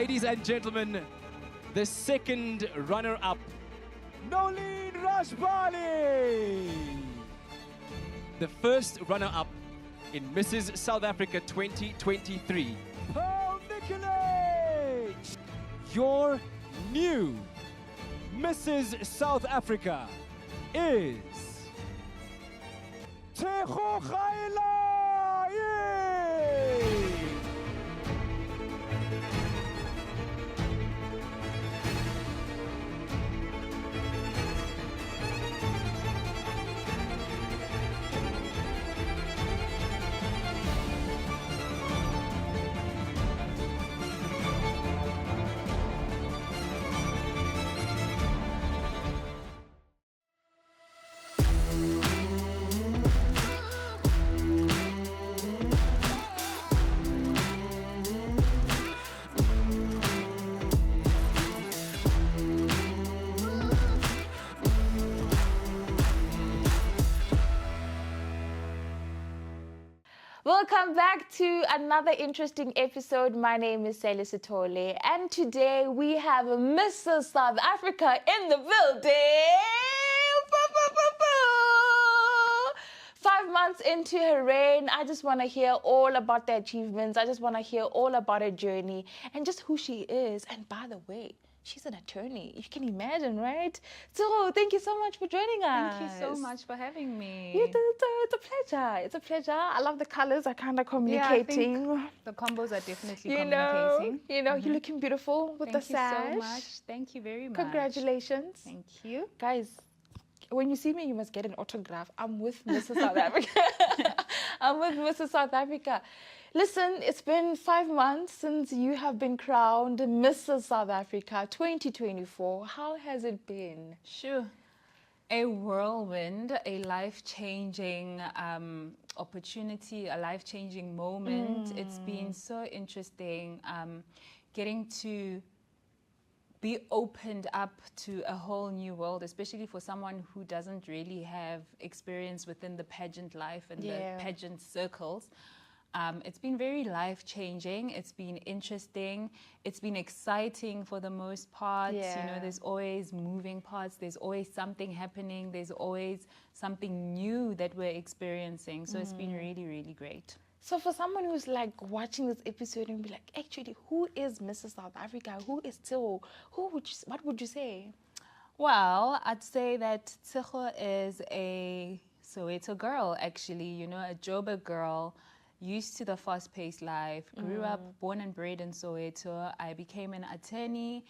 Ladies and gentlemen, the second runner-up, Nolene Rashbali. The first runner-up in Mrs. South Africa 2023, Paul Nicolai. Your new Mrs. South Africa is Tshego Gaelae. Welcome back to another interesting episode. My name is Sally Sitole, and today we have Mrs. South Africa in the building. 5 months into her reign, I just want to hear all about the achievements. I just want to hear all about her journey and just who she is. And by the way, she's an attorney. You can imagine, right? So thank you so much for joining us. Thank you so much for having me. It's a pleasure. It's a pleasure. I love the colors. I kind of communicating. Yeah, I think the combos are definitely communicating. You're looking beautiful with the sash. Thank you so much. Thank you very much. Congratulations. Thank you. Guys, when you see me, you must get an autograph. I'm with Mrs. South Africa. I'm with Mrs. South Africa. Listen, it's been 5 months since you have been crowned Mrs. South Africa 2024. How has it been? Sure. A whirlwind, a life-changing opportunity, a life-changing moment. It's been so interesting getting to be opened up to a whole new world, especially for someone who doesn't really have experience within the pageant life and the pageant circles. It's been very life-changing. It's been interesting. It's been exciting for the most part. Yeah. You know, there's always moving parts. There's always something happening. There's always something new that we're experiencing. So it's been really, really great. So for someone who's like watching this episode and be like, actually, who is Mrs. South Africa? Who is Tshego? What would you say? Well, I'd say that Tshego is a Soweto girl, actually, you know, a Joburg girl, used to the fast-paced life, grew up, born and bred in Soweto. I became an attorney,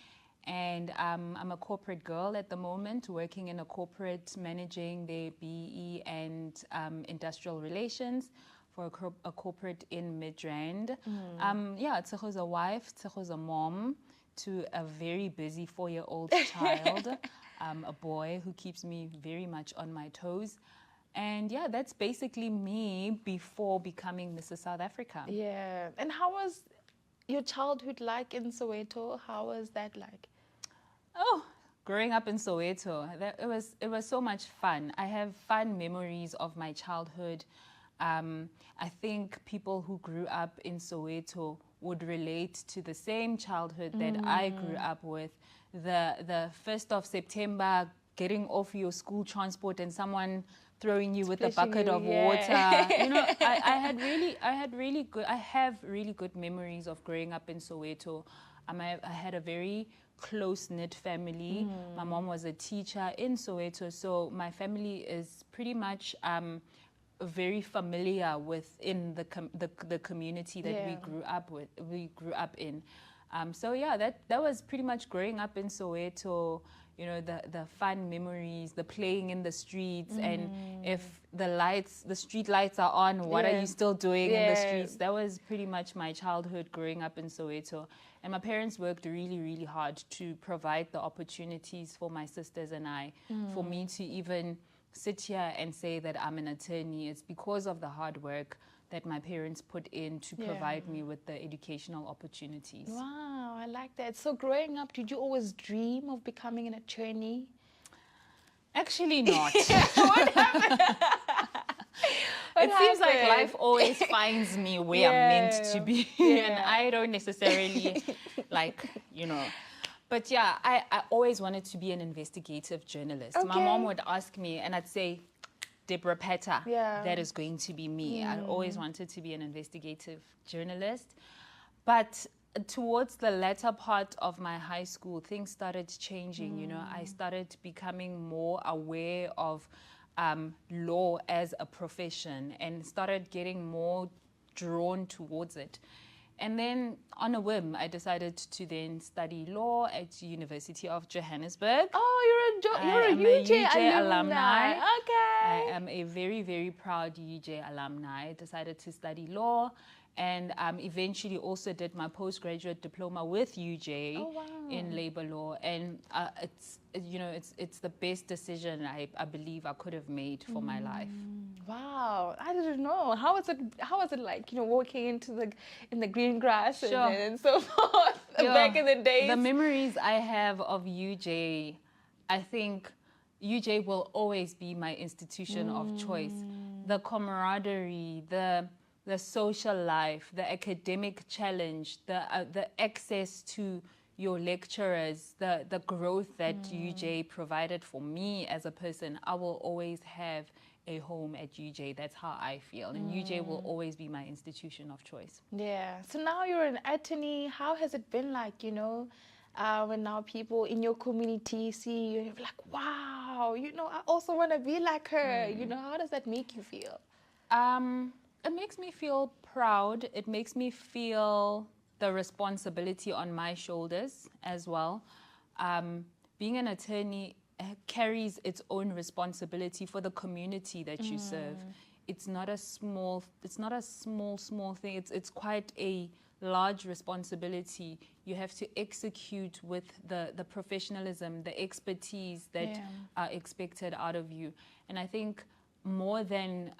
and I'm a corporate girl at the moment, working in a corporate, managing the BE and industrial relations for a corporate in Midrand. Tshego's a wife, Tshego's a mom to a very busy 4-year-old child, a boy who keeps me very much on my toes. And yeah, that's basically me before becoming Mrs. South Africa. Yeah. And how was your childhood like in Soweto? How was that like? Oh, growing up in Soweto, it was so much fun. I have fun memories of my childhood. I think people who grew up in Soweto would relate to the same childhood that I grew up with. The 1st of September, getting off your school transport and someone throwing you with a bucket of water. You know, I have really good memories of growing up in Soweto. I had a very close-knit family. My mom was a teacher in Soweto, so my family is pretty much very familiar within the community that we grew up in. So yeah, that was pretty much growing up in Soweto. You know, the fun memories, the playing in the streets, and if the street lights are on, what are you still doing in the streets? That was pretty much my childhood growing up in Soweto. And my parents worked really, really hard to provide the opportunities for my sisters and I. For me to even sit here and say that I'm an attorney, it's because of the hard work that my parents put in to provide me with the educational opportunities. Wow, I like that. So growing up, did you always dream of becoming an attorney? Actually not. What happened? It seems like happened? life always finds me where I'm meant to be, and I don't necessarily like, you know. But yeah, I always wanted to be an investigative journalist. My mom Okay. would ask me, and I'd say, Deborah Petta, Yeah. that is going to be me. I always wanted to be an investigative journalist. But towards the latter part of my high school, things started changing. You know, I started becoming more aware of law as a profession and started getting more drawn towards it. And then on a whim, I decided to then study law at University of Johannesburg. Oh, you're a I am a UJ UJ alumni. I Okay. am a very, very proud UJ alumni. I decided to study law and eventually also did my postgraduate diploma with UJ Oh, wow. in labor law. And it's, you know, it's the best decision I believe I could have made for my life. Wow, I didn't know. How was it? How was it like? You know, walking into the green grass Sure. and so forth back in the days. The memories I have of UJ, I think UJ will always be my institution of choice. The camaraderie, the social life, the academic challenge, the access to your lecturers, the growth that UJ provided for me as a person. I will always have a home at UJ. That's how I feel. And UJ will always be my institution of choice. Yeah. So now you're an attorney. How has it been like? You know, when now people in your community see you, you're like, wow. You know, I also want to be like her. You know, how does that make you feel? It makes me feel proud. It makes me feel the responsibility on my shoulders as well. Being an attorney carries its own responsibility for the community that you serve. It's not a small thing. It's quite a large responsibility. You have to execute with the professionalism, the expertise that are expected out of you. And I think more than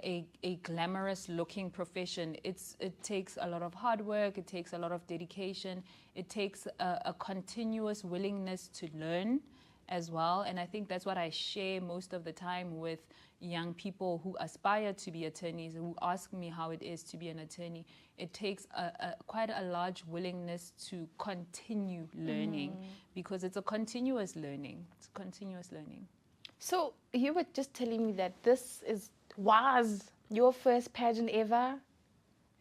a glamorous looking profession, it takes a lot of hard work, it takes a lot of dedication, it takes a continuous willingness to learn as well. And I think that's what I share most of the time with young people who aspire to be attorneys, who ask me how it is to be an attorney. It takes quite a large willingness to continue learning, because it's a continuous learning. It's continuous learning. So you were just telling me that this was your first pageant ever?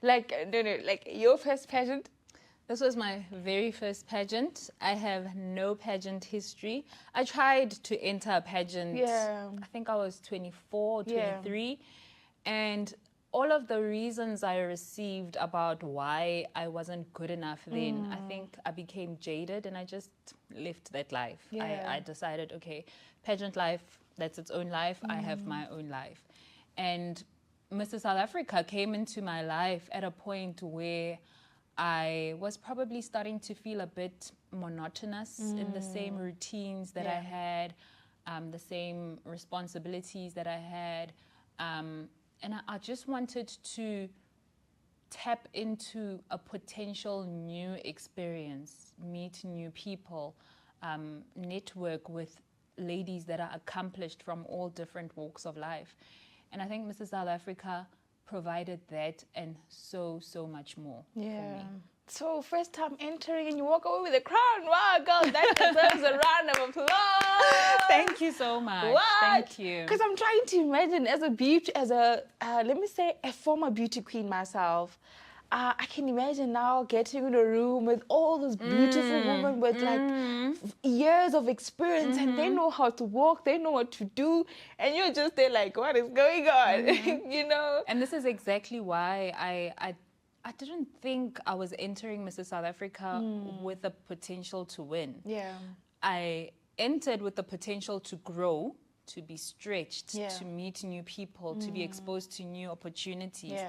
Like, no, like your first pageant? This was my very first pageant. I have no pageant history. I tried to enter a pageant, I think I was 24, 23. And all of the reasons I received about why I wasn't good enough then, I think I became jaded and I just left that life. I decided, okay, pageant life, that's its own life. I have my own life. And Mr. South Africa came into my life at a point where I was probably starting to feel a bit monotonous in the same routines that I had, the same responsibilities that I had. And I just wanted to tap into a potential new experience, meet new people, network with ladies that are accomplished from all different walks of life. And I think Mrs. South Africa provided that and so much more for me. So first time entering and you walk away with a crown. Wow, girl, that deserves a round of applause. Thank you so much. What? Thank you. Because I'm trying to imagine as let me say, a former beauty queen myself. I can imagine now getting in a room with all those beautiful women with like years of experience and they know how to walk, they know what to do, and you're just there like, what is going on? You know? And this is exactly why I didn't think I was entering Mrs. South Africa with the potential to win. Yeah. I entered with the potential to grow, to be stretched, to meet new people, to be exposed to new opportunities.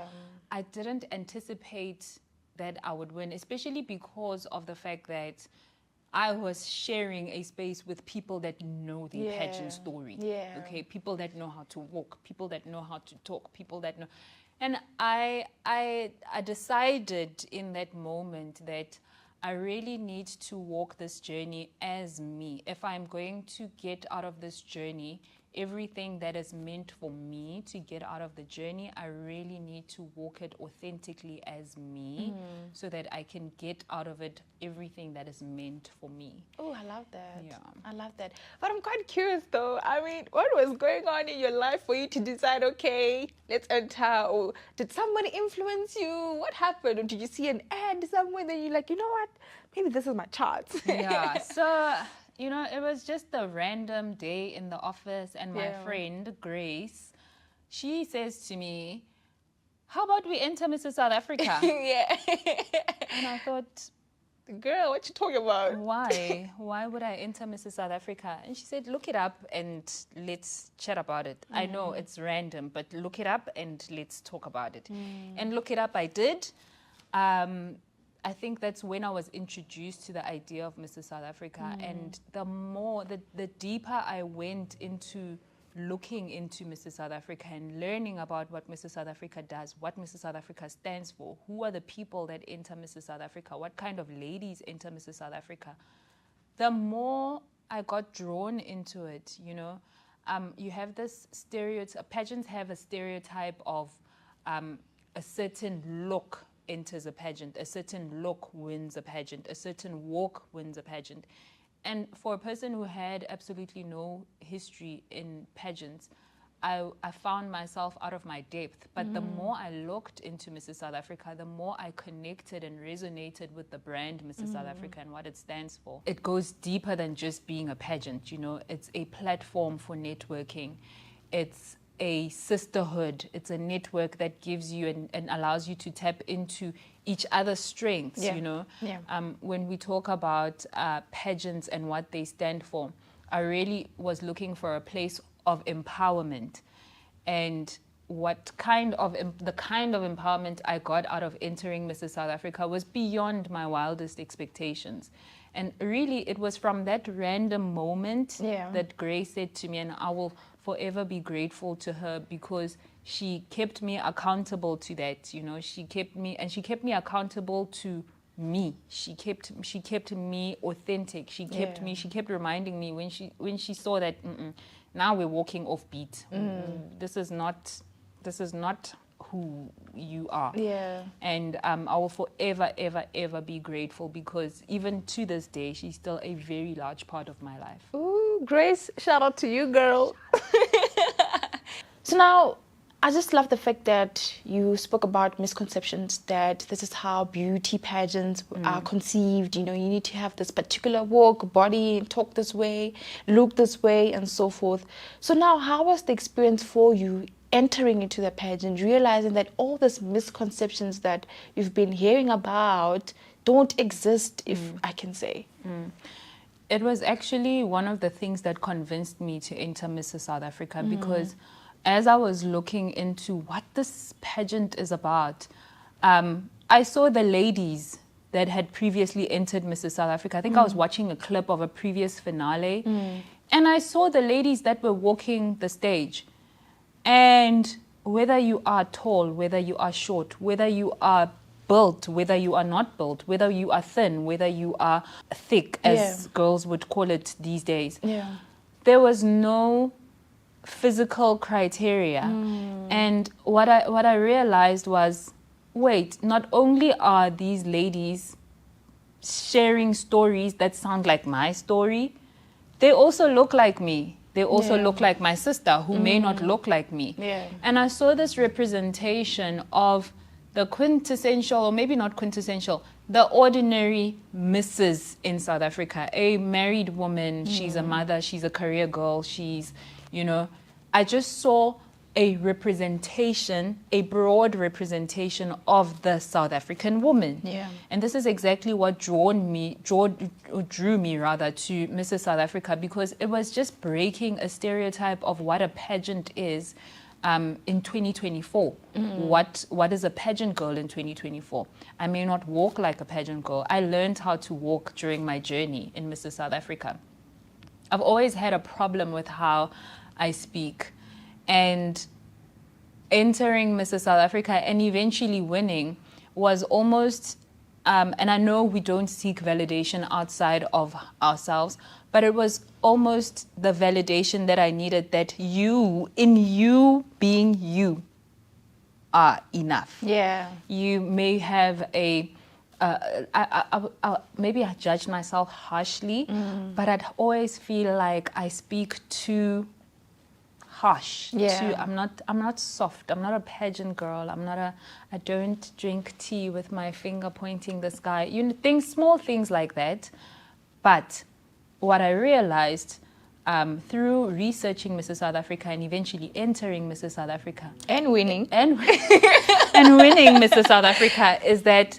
I didn't anticipate that I would win, especially because of the fact that I was sharing a space with people that know the pageant story. Okay, people that know how to walk, people that know how to talk, people that know. And I decided in that moment that I really need to walk this journey as me. If I'm going to get out of this journey everything that is meant for me to get out of the journey, I really need to walk it authentically as me so that I can get out of it everything that is meant for me. Oh, I love that. Yeah. I love that. But I'm quite curious though. I mean, what was going on in your life for you to decide, okay, let's enter? Or did somebody influence you? What happened? Or did you see an ad somewhere that you're like, you know what? Maybe this is my chance. Yeah. So, you know, it was just a random day in the office, and my friend Grace, she says to me, how about we enter Mrs. South Africa? Yeah. And I thought, girl, what you talking about? why? Why would I enter Mrs. South Africa? And she said, look it up and let's chat about it. I know it's random, but look it up and let's talk about it. And look it up I did. I think that's when I was introduced to the idea of Mrs. South Africa. And the deeper I went into looking into Mrs. South Africa and learning about what Mrs. South Africa does, what Mrs. South Africa stands for, who are the people that enter Mrs. South Africa, what kind of ladies enter Mrs. South Africa, the more I got drawn into it, you know. You have this stereotype, pageants have a stereotype of a certain look enters a pageant, a certain look wins a pageant, a certain walk wins a pageant. And for a person who had absolutely no history in pageants, I found myself out of my depth. But the more I looked into Mrs. South Africa, the more I connected and resonated with the brand Mrs. South Africa and what it stands for. It goes deeper than just being a pageant, you know. It's a platform for networking. It's a sisterhood. It's a network that gives you and allows you to tap into each other's strengths, you know. When we talk about pageants and what they stand for, I really was looking for a place of empowerment. And what kind of the kind of empowerment I got out of entering Mrs. South Africa was beyond my wildest expectations. And really, it was from that random moment that Grace said to me, and I will forever be grateful to her, because she kept me accountable to that. You know, she kept me accountable to me. She kept me authentic. She kept reminding me when she saw that now we're walking off beat. This is not who you are. And I will forever, ever, ever be grateful, because even to this day, she's still a very large part of my life. Ooh, Grace, shout out to you, girl. So now, I just love the fact that you spoke about misconceptions, that this is how beauty pageants are conceived. You know, you need to have this particular walk, body, talk this way, look this way, and so forth. So now, how was the experience for you entering into the pageant, realizing that all these misconceptions that you've been hearing about don't exist, if I can say? It was actually one of the things that convinced me to enter Mrs. South Africa, because as I was looking into what this pageant is about, I saw the ladies that had previously entered Mrs. South Africa. I think I was watching a clip of a previous finale, and I saw the ladies that were walking the stage. And whether you are tall, whether you are short, whether you are built, whether you are not built, whether you are thin, whether you are thick, as girls would call it these days, there was no physical criteria. And what I realized was, wait, not only are these ladies sharing stories that sound like my story, they also look like me. They also look like my sister, who may not look like me. And I saw this representation of the quintessential, or maybe not quintessential, the ordinary Mrs. in South Africa, a married woman. She's a mother, she's a career girl, she's, you know, I just saw a representation, a broad representation of the South African woman. And this is exactly what drew me to Mrs. South Africa, because it was just breaking a stereotype of what a pageant is in 2024. What is a pageant girl in 2024? I may not walk like a pageant girl. I learned how to walk during my journey in Mrs. South Africa. I've always had a problem with how I speak. And entering Mrs. South Africa and eventually winning was almost and I know we don't seek validation outside of ourselves, but it was almost the validation that I needed, that you, in you being you, are enough. Yeah. You may have a, maybe I judged myself harshly, but I'd always feel like I speak too harsh. Yeah. I'm not soft. I'm not a pageant girl. I don't drink tea with my finger pointing the sky. You know, small things like that. But what I realized through researching Mrs. South Africa and eventually entering Mrs. South Africa And winning. and winning Mrs. South Africa is that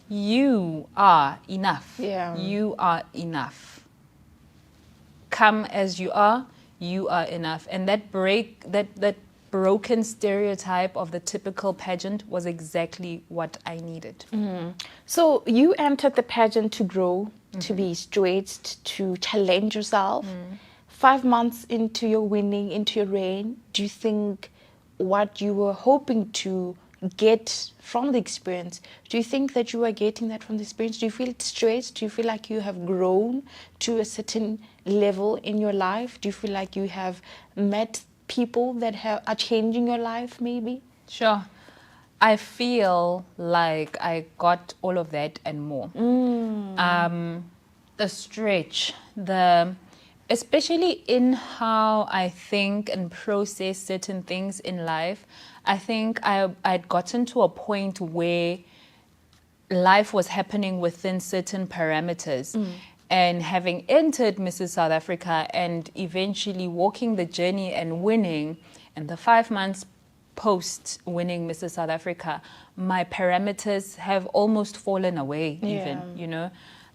you are enough. Yeah. You are enough. Come as you are enough. And that broken stereotype of the typical pageant was exactly what I needed. So you entered the pageant to grow, to be stretched, to challenge yourself. 5 months into your winning, into your reign, do you think what you were hoping to get from the experience, do you think that you are getting that from the experience? Do you feel stretched? Do you feel like you have grown to a certain level in your life? Do you feel like you have met people that are changing your life maybe? Sure. I feel like I got all of that and more. The stretch, especially in how I think and process certain things in life, I think I'd gotten to a point where life was happening within certain parameters. And having entered Mrs. South Africa and eventually walking the journey and winning, and the 5 months post winning Mrs. South Africa, my parameters have almost fallen away even, you know.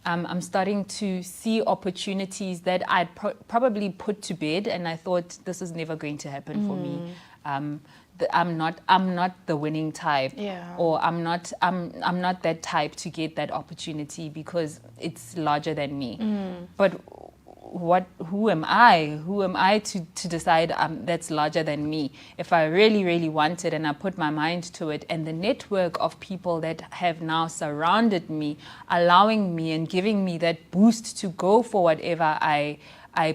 I'm starting to see opportunities that I'd probably put to bed, and I thought this is never going to happen for me. I'm not the winning type, or I'm not that type to get that opportunity because it's larger than me. But who am I? Who am I to decide that's larger than me? If I really, really want it and I put my mind to it, and the network of people that have now surrounded me, allowing me and giving me that boost to go for whatever I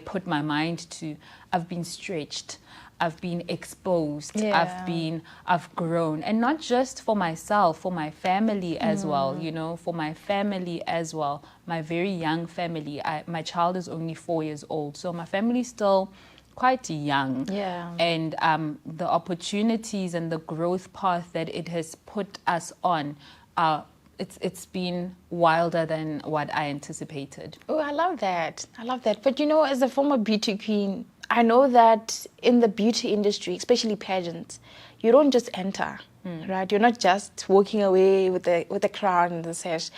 put my mind to, I've been stretched. I've been exposed, I've grown, and not just for myself, for my family as well, you know, for my family as well, my very young family. My child is only 4 years old, so my family's still quite young. And the opportunities and the growth path that it has put us on, it's been wilder than what I anticipated. Oh, I love that. I love that. But you know, as a former beauty queen, I know that in the beauty industry, especially pageants, you don't just enter, right? You're not just walking away with the crown and the sash.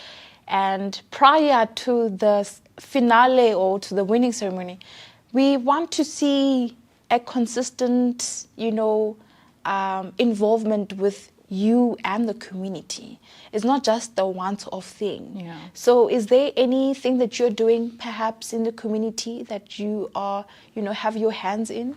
And prior to the finale or to the winning ceremony, we want to see a consistent, you know, involvement with you and the community. It's not just the once-off thing. So is there anything that you're doing perhaps in the community that you are, you know, have your hands in?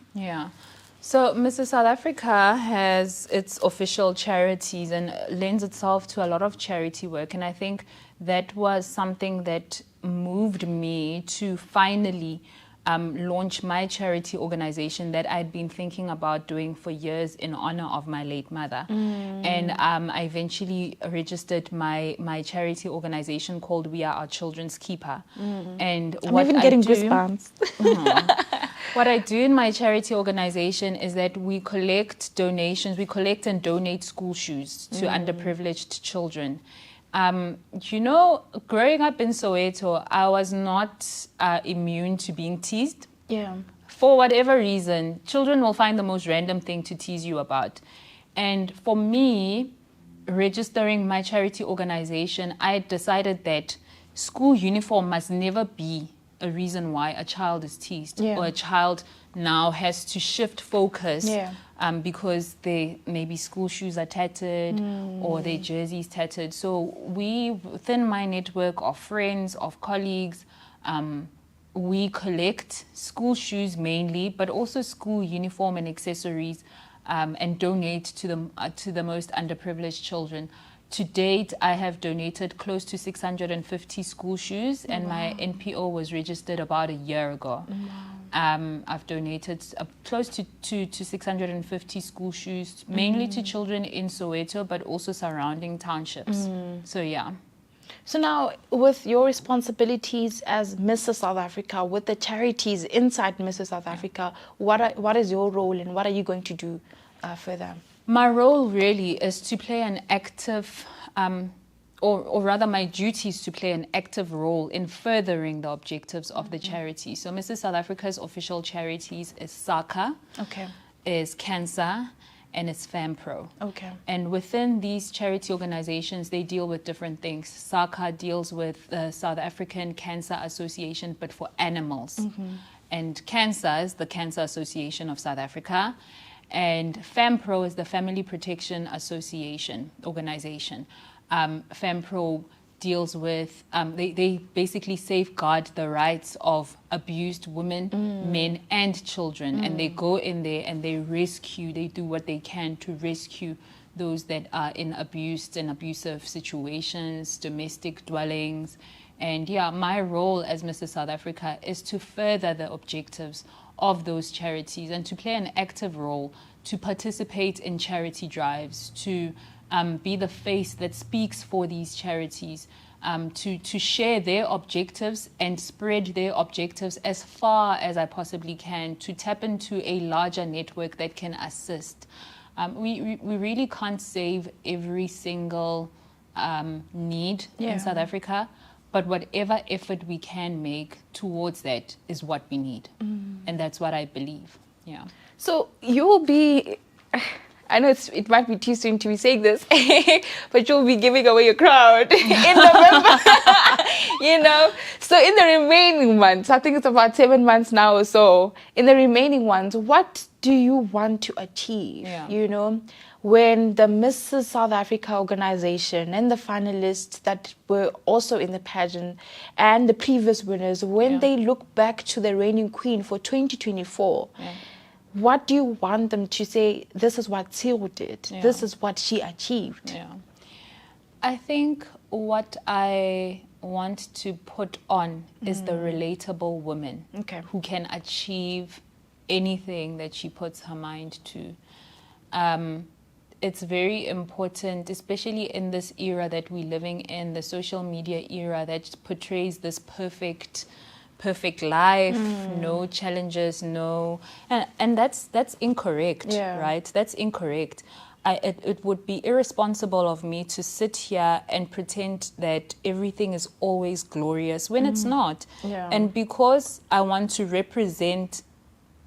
So Mrs. South Africa has its official charities and lends itself to a lot of charity work. And I think that was something that moved me to finally launch my charity organization that I'd been thinking about doing for years in honor of my late mother. And I eventually registered my charity organization called We Are Our Children's Keeper. And I'm even getting goosebumps. What I do in my charity organization is that we collect donations, we collect and donate school shoes to underprivileged children. You know, growing up in Soweto, I was not immune to being teased. For whatever reason, children will find the most random thing to tease you about. And for me, registering my charity organization, I decided that school uniform must never be a reason why a child is teased or a child now has to shift focus because maybe school shoes are tattered or their jerseys tattered. So within my network of friends, of colleagues, we collect school shoes mainly, but also school uniform and accessories, and donate to the most underprivileged children. To date, I have donated close to 650 school shoes, and my NPO was registered about a year ago. I've donated close to 650 school shoes, mainly to children in Soweto, but also surrounding townships. So yeah. So now, with your responsibilities as Mrs. South Africa, with the charities inside Mrs. South Africa, what is your role and what are you going to do further? My role really is to play an active, or rather my duty is to play an active role in furthering the objectives of the charity. So Mrs. South Africa's official charities is SACA, is Cancer, and it's FAMPRO. And within these charity organizations, they deal with different things. SACA deals with the South African Cancer Association, but for animals. And Cancer is the Cancer Association of South Africa. And FAMPRO is the Family Protection Association organization. FAMPRO deals with, they basically safeguard the rights of abused women, men, and children. And they go in there and they rescue, they do what they can to rescue those that are in abused and abusive situations, domestic dwellings. And yeah, my role as Mrs. South Africa is to further the objectives of those charities and to play an active role, to participate in charity drives, to be the face that speaks for these charities, to share their objectives and spread their objectives as far as I possibly can, to tap into a larger network that can assist. We really can't save every single need in South Africa, but whatever effort we can make towards that is what we need. And that's what I believe. Yeah. So you will be, I know it might be too soon to be saying this, but you'll be giving away your crown in November, you know. So in the remaining months, I think it's about 7 months now or so, in the remaining ones, what do you want to achieve, you know, when the Mrs. South Africa organization and the finalists that were also in the pageant and the previous winners, when they look back to the reigning queen for 2024, what do you want them to say, this is what Tshego did, this is what she achieved? I think what I want to put on is the relatable woman who can achieve anything that she puts her mind to. It's very important, especially in this era that we're living in, the social media era that portrays this perfect life, no challenges, no, and that's incorrect, right? That's incorrect. It would be irresponsible of me to sit here and pretend that everything is always glorious when it's not. And because I want to represent,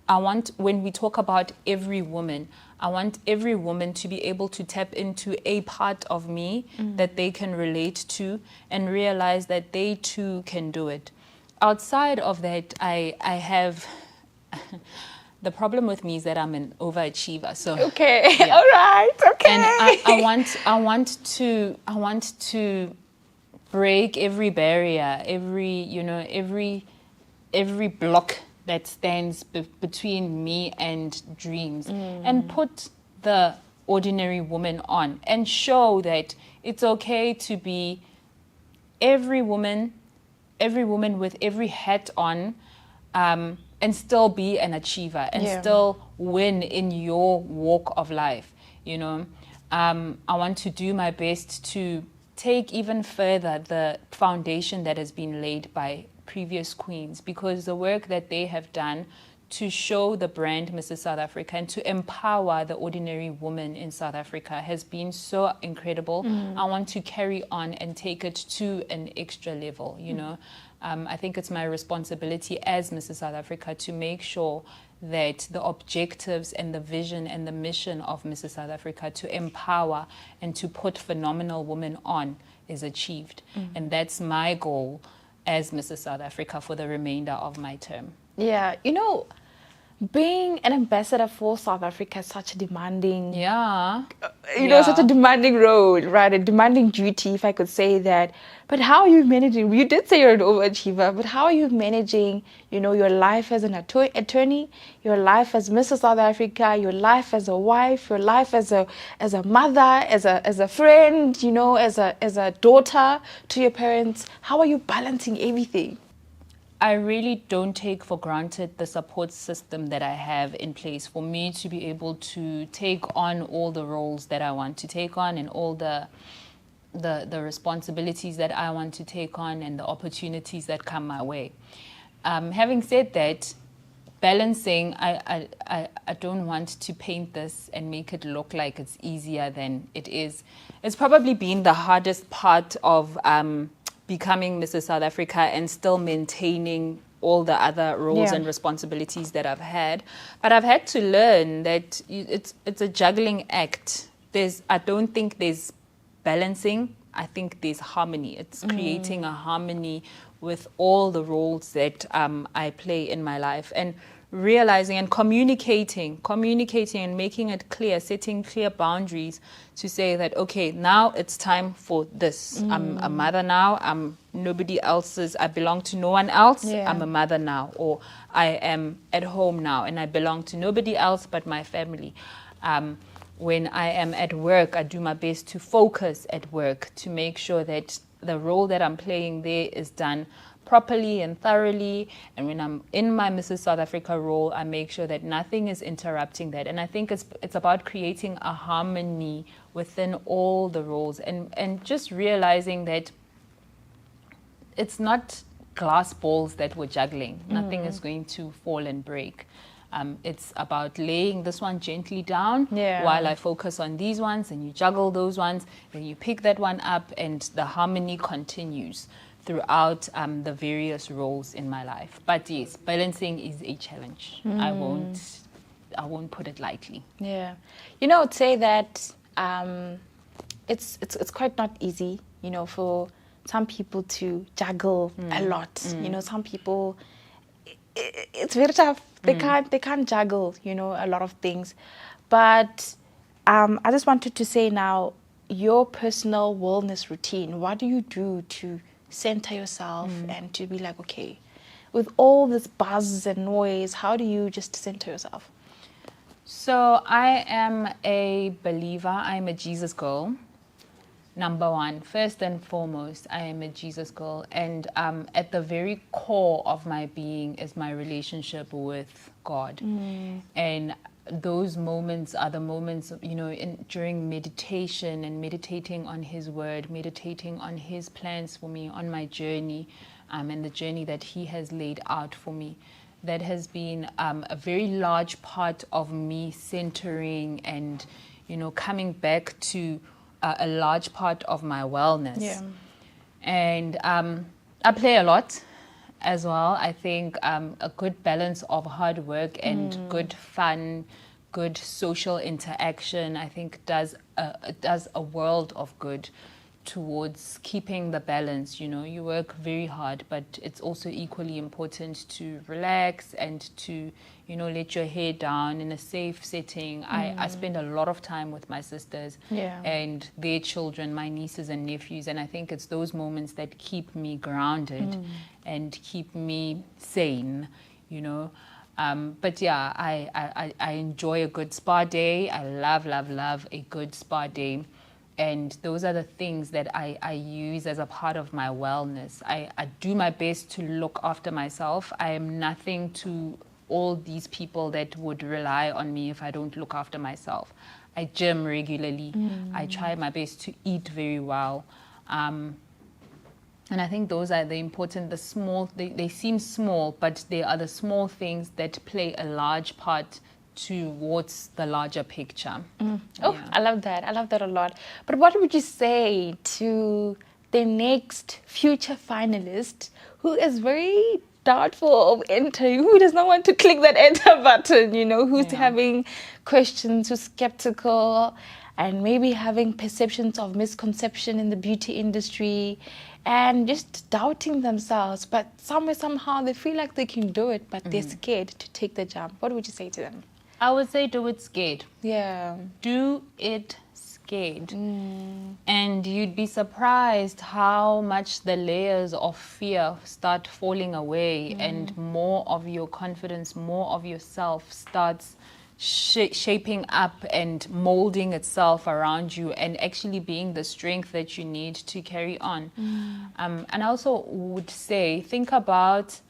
when we talk about every woman, I want every woman to be able to tap into a part of me that they can relate to and realize that they too can do it. Outside of that, I have the problem with me is that I'm an overachiever. So all right, and I want to break every barrier, every block that stands between me and dreams, and put the ordinary woman on and show that it's okay to be every woman with every hat on, and still be an achiever and still win in your walk of life. You know, I want to do my best to take even further the foundation that has been laid by previous queens, because the work that they have done to show the brand Mrs. South Africa and to empower the ordinary woman in South Africa has been so incredible. I want to carry on and take it to an extra level, you know. I think it's my responsibility as Mrs. South Africa to make sure that the objectives and the vision and the mission of Mrs. South Africa to empower and to put phenomenal women on is achieved. And that's my goal as Mrs. South Africa for the remainder of my term. Yeah, you know, Being an ambassador for South Africa is such a demanding, Yeah. you know, such a Yeah. demanding role, right? A demanding duty, if I could say that. But how are you managing? You did say you're an overachiever, but how are you managing, you know, your life as an attorney, your life as Mrs. South Africa, your life as a wife, your life as a mother, as a friend, you know, as a daughter to your parents? How are you balancing everything? I really don't take for granted the support system that I have in place for me to be able to take on all the roles that I want to take on and all the responsibilities that I want to take on and the opportunities that come my way. Having said that, balancing, I don't want to paint this and make it look like it's easier than it is. It's probably been the hardest part of becoming Mrs. South Africa and still maintaining all the other roles and responsibilities that I've had. But I've had to learn that it's a juggling act. I don't think there's balancing. I think there's harmony. It's creating a harmony with all the roles that I play in my life, and realizing and communicating and making it clear, setting clear boundaries to say that, okay, now it's time for this. I'm a mother now. I'm nobody else's. I belong to no one else. I'm a mother now. Or I am at home now and I belong to nobody else but my family. When I am at work, I do my best to focus at work to make sure that the role that I'm playing there is done properly and thoroughly. And when I'm in my Mrs. South Africa role, I make sure that nothing is interrupting that. And I think it's about creating a harmony within all the roles and just realizing that it's not glass balls that we're juggling. Nothing is going to fall and break. It's about laying this one gently down while I focus on these ones, and you juggle those ones, then you pick that one up, and the harmony continues throughout the various roles in my life. But yes, balancing is a challenge. I won't put it lightly. Yeah, you know, I would say that it's quite not easy, you know, for some people to juggle a lot. You know, some people, it's very tough. They can't juggle, you know, a lot of things. But I just wanted to say now, your personal wellness routine, what do you do to center yourself and to be like, okay, with all this buzz and noise, how do you just center yourself? So I am a believer. I'm a Jesus girl. Number one, first and foremost, I am a Jesus girl. And at the very core of my being is my relationship with God. And those moments are the moments, you know, during meditation and meditating on His word, meditating on His plans for me, on my journey, and the journey that He has laid out for me. That has been a very large part of me centering and, you know, coming back to a large part of my wellness. And I play a lot as well. I think a good balance of hard work and good fun, good social interaction, I think does a world of good towards keeping the balance. You know, you work very hard, but it's also equally important to relax and to, you know, let your hair down in a safe setting. I spend a lot of time with my sisters and their children, my nieces and nephews, and I think it's those moments that keep me grounded and keep me sane, you know. But yeah, I enjoy a good spa day. I love a good spa day. And those are the things that I use as a part of my wellness. I do my best to look after myself. I am nothing to all these people that would rely on me if I don't look after myself. I gym regularly. I try my best to eat very well. And I think those are the important, the small, they seem small, but they are the small things that play a large part towards the larger picture. Oh, I love that. I love that a lot. But what would you say to the next future finalist who is very doubtful of entering? Who does not want to click that enter button? You know, who's Yeah. having questions, who's skeptical, and maybe having perceptions of misconception in the beauty industry, and just doubting themselves. But somehow they feel like they can do it, but they're scared to take the jump. What would you say to them? I would say do it scared. Yeah. Do it scared. And you'd be surprised how much the layers of fear start falling away and more of your confidence, more of yourself starts shaping up and molding itself around you and actually being the strength that you need to carry on. And I also would say, think about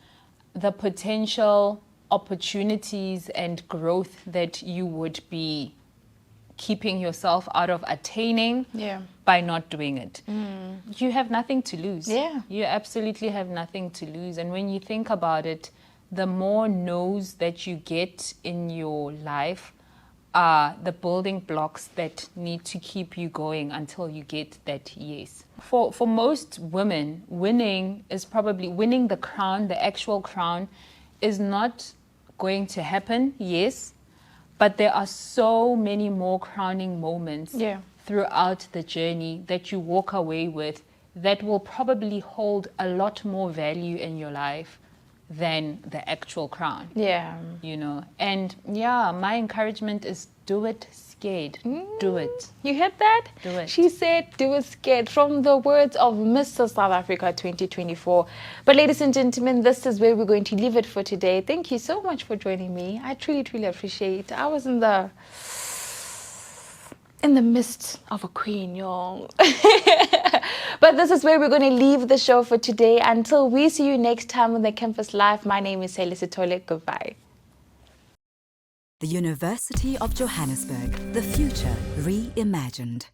the potential opportunities and growth that you would be keeping yourself out of attaining by not doing it. You have nothing to lose. Yeah. You absolutely have nothing to lose. And when you think about it, the more no's that you get in your life are the building blocks that need to keep you going until you get that yes. For most women, winning is probably winning the crown, the actual crown, is not going to happen, yes, but there are so many more crowning moments throughout the journey that you walk away with that will probably hold a lot more value in your life than the actual crown. Yeah. You know, and yeah, my encouragement is do it scared. Do it. You heard that? Do it. She said do it scared, from the words of Mr. South Africa 2024. But ladies and gentlemen, this is where we're going to leave it for today. Thank you so much for joining me. I truly appreciate it. I was in the midst of a queen, y'all. But this is where we're going to leave the show for today. Until we see you next time on the Campus Live, my name is Sele Sitole. Goodbye. The University of Johannesburg, the future reimagined.